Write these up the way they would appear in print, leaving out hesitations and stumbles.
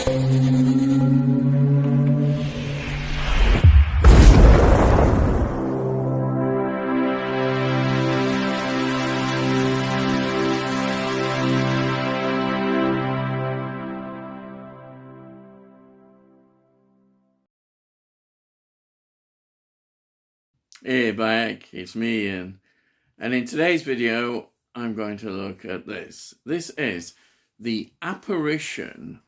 Hey, back, it's me, Ian. And in today's video, I'm going to look at this. This is the Apparition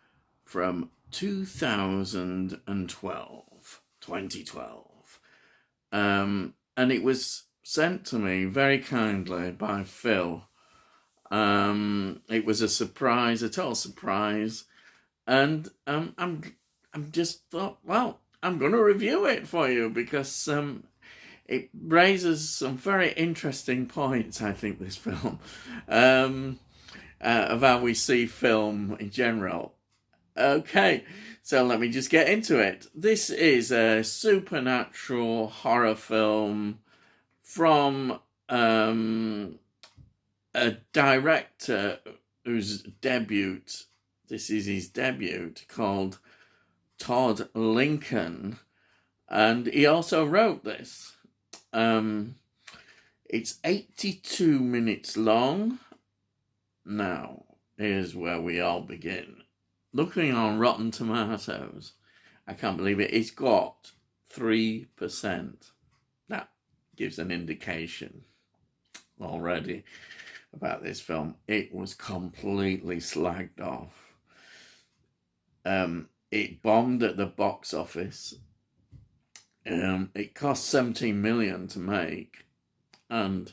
from 2012. And it was sent to me very kindly by Phil. It was a surprise, a total surprise. And I'm just thought, well, I'm going to review it for you because it raises some very interesting points, I think, this film, of how we see film in general. Okay, so let me just get into it. This is a supernatural horror film from a director whose debut, this is his debut, called Todd Lincoln, and he also wrote this. It's 82 minutes long. Now, here's where we all begin. Looking on Rotten Tomatoes, I can't believe it, it's got 3%. That gives an indication already about this film. It was completely slagged off. It bombed at the box office. It cost 17 million to make and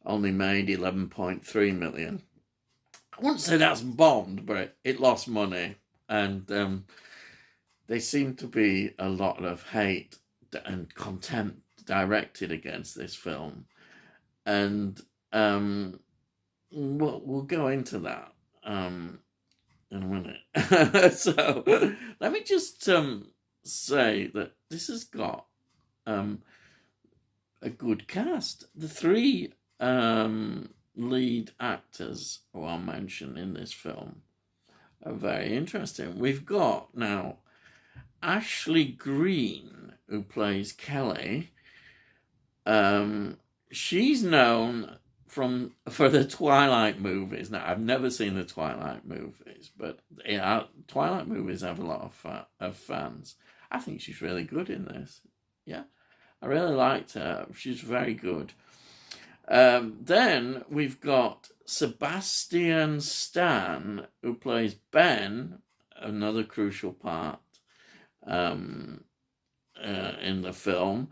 only made 11.3 million. I wouldn't say that's bombed, but it lost money, and there seemed to be a lot of hate and contempt directed against this film, and we'll go into that in a minute. So let me just say that this has got a good cast. The three lead actors who are mentioned in this film are very interesting. We've got now Ashley Greene, who plays Kelly. She's known for the Twilight movies. Now, I've never seen the Twilight movies, but Twilight movies have a lot of fans. I think she's really good in this. Yeah, I really liked her. She's very good. Then we've got Sebastian Stan, who plays Ben, another crucial part in the film,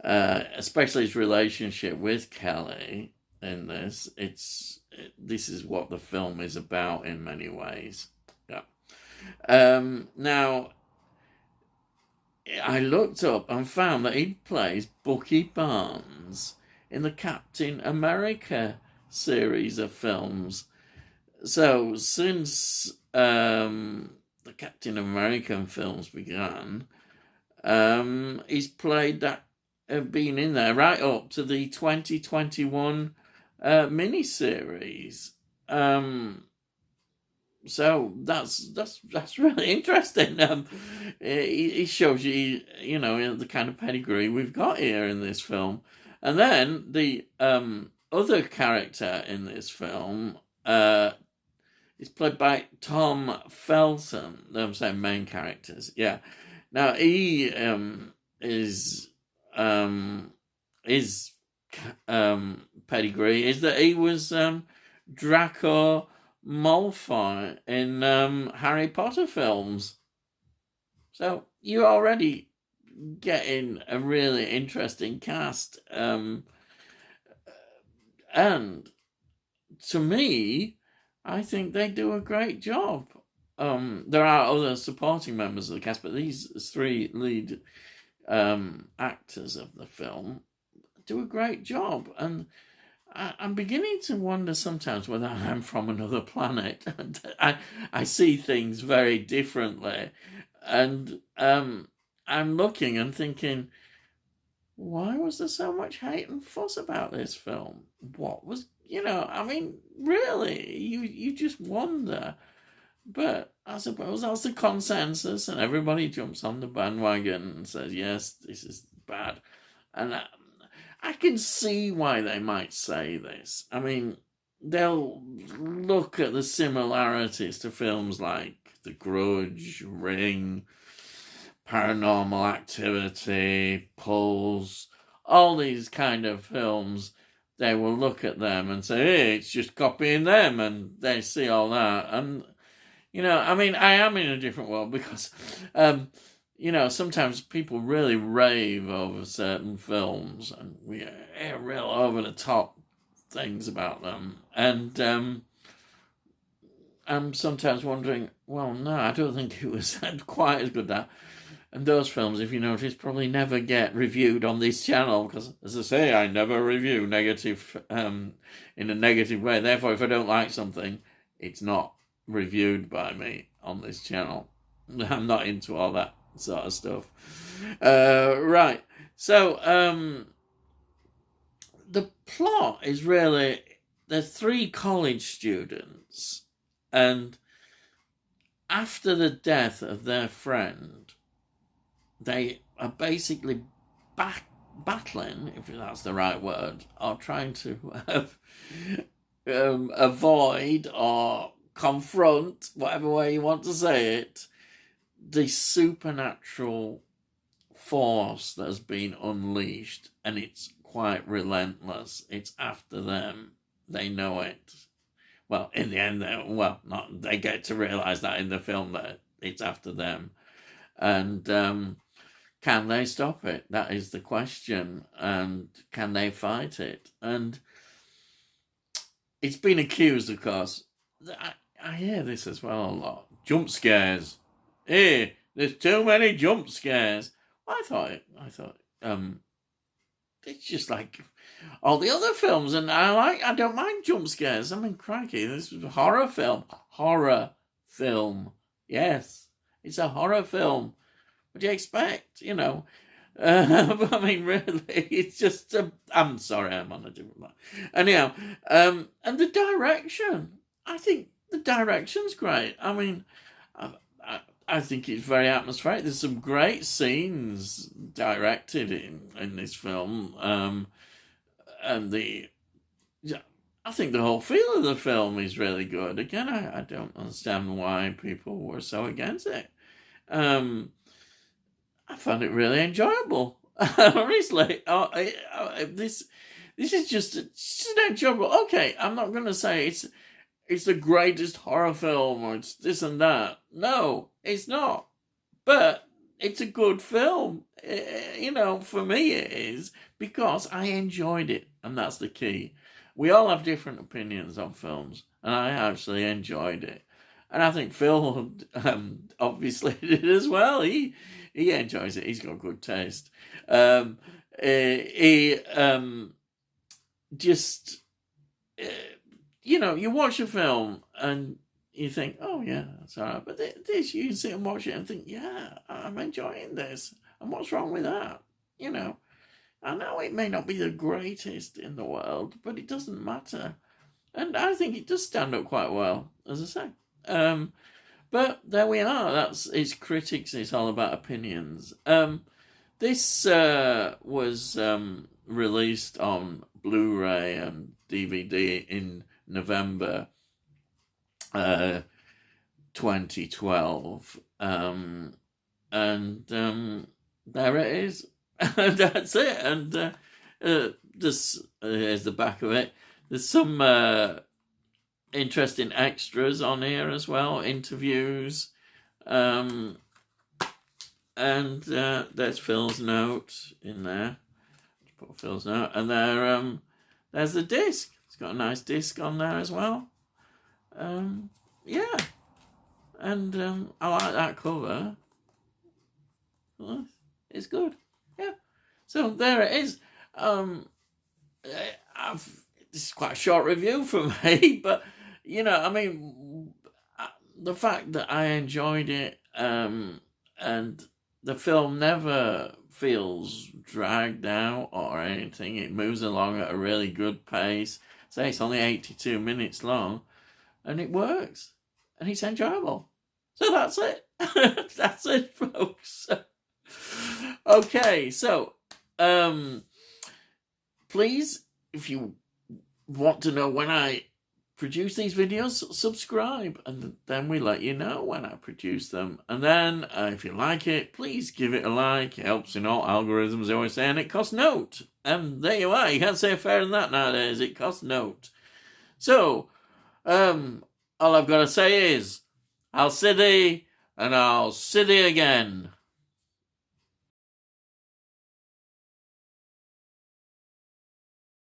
especially his relationship with Kelly in this. This is what the film is about in many ways. Yeah. Now, I looked up and found that he plays Bucky Barnes in the Captain America series of films. So since the Captain American films began, he's played that, been in there right up to the 2021 miniseries. So that's really interesting. It shows you, the kind of pedigree we've got here in this film. And then the other character in this film is played by Tom Felton. I'm saying main characters. Yeah. Now he his pedigree is that he was Draco Malfoy in Harry Potter films. So you're already getting a really interesting cast. And to me, I think they do a great job. There are other supporting members of the cast, but these three lead actors of the film do a great job. And I'm beginning to wonder sometimes whether I'm from another planet. I see things very differently. And I'm looking and thinking, why was there so much hate and fuss about this film? What was, really, you just wonder. But I suppose that's the consensus, and everybody jumps on the bandwagon and says, yes, this is bad. And I can see why they might say this. I mean, they'll look at the similarities to films like The Grudge, Ring, Paranormal Activity, Pulse, all these kind of films. They will look at them and say, hey, it's just copying them, and they see all that. And, I mean, I am in a different world because, sometimes people really rave over certain films, and we hear real over-the-top things about them. And I'm sometimes wondering, well, no, I don't think it was quite as good that. And those films, if you notice, probably never get reviewed on this channel because, as I say, I never review negative in a negative way. Therefore, if I don't like something, it's not reviewed by me on this channel. I'm not into all that sort of stuff. Right. So, the plot is really, there's 3 college students, and after the death of their friend, they are basically battling, if that's the right word, or trying to avoid or confront, whatever way you want to say it, the supernatural force that has been unleashed, and it's quite relentless. It's after them. They know it. Well, in the end, they get to realise that in the film that it's after them. And can they stop it? That is the question. And can they fight it? And it's been accused, of course. I hear this as well a lot. Jump scares. Hey, there's too many jump scares. I thought it's just like all the other films, and I don't mind jump scares. I mean, crikey, this is a horror film. Horror film. Yes, it's a horror film. What do you expect? But I mean, really, it's just. I'm sorry, I'm on a different line. Anyhow, and the direction. I think the direction's great. I mean, I think it's very atmospheric. There's some great scenes directed in this film, and I think the whole feel of the film is really good. Again, I don't understand why people were so against it. I found it really enjoyable. Honestly, this is just enjoyable. Okay, I'm not going to say it's the greatest horror film or it's this and that. No, it's not. But it's a good film. For me it is, because I enjoyed it, and that's the key. We all have different opinions on films, and I actually enjoyed it. And I think Phil obviously did as well. He enjoys it. He's got good taste. You watch a film and you think, oh yeah, that's all right. But this, you sit and watch it and think, yeah, I'm enjoying this. And what's wrong with that? I know it may not be the greatest in the world, but it doesn't matter. And I think it does stand up quite well, as I say. But there we are. It's critics. It's all about opinions. This was released on Blu-ray and DVD in November 2012. And there it is. That's it. And here's the back of it. There's some interesting extras on here as well, interviews, and there's Phil's note in there. Put Phil's note, and there's the disc. It's got a nice disc on there as well. Yeah, and I like that cover. Well, it's good. Yeah. So there it is. This is quite a short review for me, but the fact that I enjoyed it, and the film never feels dragged out or anything. It moves along at a really good pace. Say it's only 82 minutes long, and it works, and it's enjoyable. So that's it. That's it, folks. Okay, so please, if you want to know when I produce these videos, subscribe, and then we let you know when I produce them. And then if you like it, please give it a like. It helps in all algorithms, I always say, and it costs note. And there you are. You can't say it fairer than that nowadays. It costs note. So all I've got to say is, I'll see thee, and I'll see thee again.